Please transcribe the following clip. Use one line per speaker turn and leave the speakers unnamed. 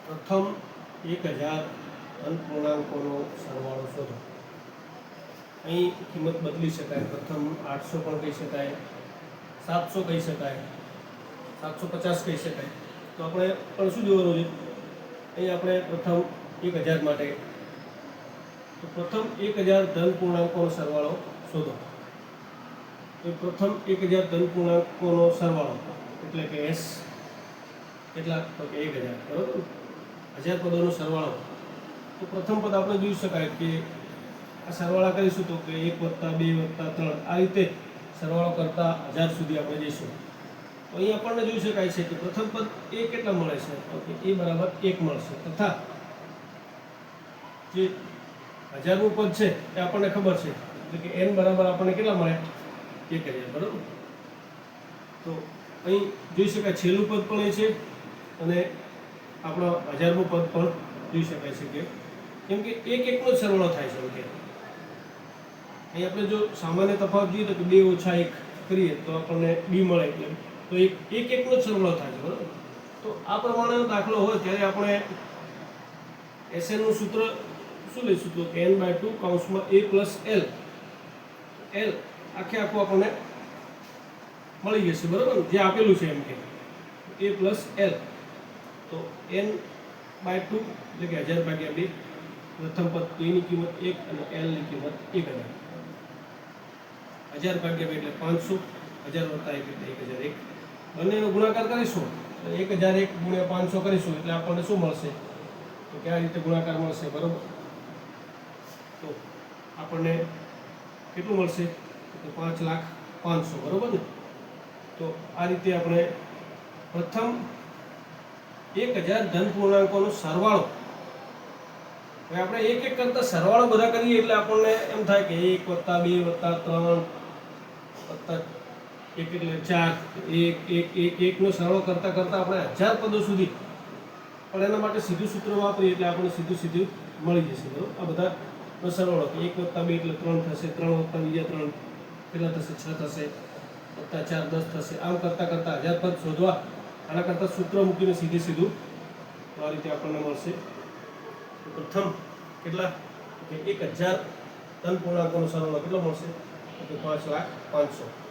પ્રથમ 1000 ધન પૂર્ણાંકોનો સરવાળો શોધો। અહીં કિંમત બદલી શકાય, પ્રથમ 800 પણ કહી શકાય, 700 કહી શકાય, 750 કહી શકાય। તો આપણે પણ શું જોવાનું છે, અહીં આપણે પ્રથમ 1000 માટે તો પ્રથમ 1000 ધન પૂર્ણાંકોનો સરવાળો શોધો। તો પ્રથમ 1000 ધન પૂર્ણાંકોનો સરવાળો એટલે કે S કેટલા, તો કે 1000, બરાબર। 1000 પદોનો સરવાળો, તો પ્રથમ પદ આપણે જોઈ શકાય કે આ સરવાળા કરીશું તો કે 1 + 2 + 3 આ રીતે સરવાળો કરતા 1000 સુધી આપણે જઈશું। તો અહીં આપણને જોઈ શકાય છે કે પ્રથમ પદ એ કેટલા મળે છે, તો કે એ બરાબર 1 મળશે, તથા જે 1000મું પદ છે એ આપણને ખબર છે એટલે કે n બરાબર આપણને કેટલા મળે, 1000, બરાબર। તો અહીં જોઈ શકાય છેલ્લું પદ પણ એ છે અને આપણો 1000મું પદ પણ જોઈ શકાય છે કે કેમ કે 1 1નો જ સરવાળો થાય છે। કે અહીં આપણે જો સામાન્ય તફાવત જોઈએ તો કે 2 - 1 કરીએ તો આપણને b મળે, એટલે તો 1 1નો જ સરવાળો થાય છે, બરાબર। તો આ પ્રમાણેનો દાખલો હોય ત્યારે આપણે SN નું સૂત્ર શું લઈશું, તો n/2 કૌંસમાં a + l, l આખે આખું આપણને મળી જશે, બરાબર, જે આપેલું છે એમ કે a + l, તો n/2 એટલે કે 1000/2, પ્રથમ પદ a ની કિંમત 1 અને l ની કિંમત 1000, 1000/2 એટલે 500, 1000 + 1 એટલે 1001, બંનેનો ગુણાકાર કરીશું તો 1001 × 500 કરીશું એટલે આપણને શું મળશે, તો કે આ રીતે ગુણાકાર મળશે, બરાબર। તો આપણને કેટલું મળશે, તો 5,05,000, બરાબર ને। તો આ રીતે આપણે પ્રથમ 1000 ધન પૂર્ણાંકોનો સરવાળો, હવે આપણે એક એક કરતા સરવાળો બધા કરીએ એટલે આપણને એમ થાય કે 1 + 2 + 3 + 1 એટલે 4, 1 નો સરવાળો કરતા કરતા આપણે 1000 પદો સુધી, પણ એના માટે સીધું સૂત્ર વાપરીએ એટલે આપણને સીધું મળી જશે, બરાબર। આ બધાનો સરવાળો 1 + 2 એટલે 3 થશે, 3 + બીજા 3 કેટલા થશે, 6 થશે, +4 10 થશે, આમ કરતા કરતા 1000 પદ શોધવા આના કરતા સૂત્ર મૂકીને સીધું તો આ રીતે આપણને મળશે। પ્રથમ કેટલા, કે 1000 ધન પૂર્ણાંકોનો સરવાળો કેટલો મળશે, તો 5,05,000।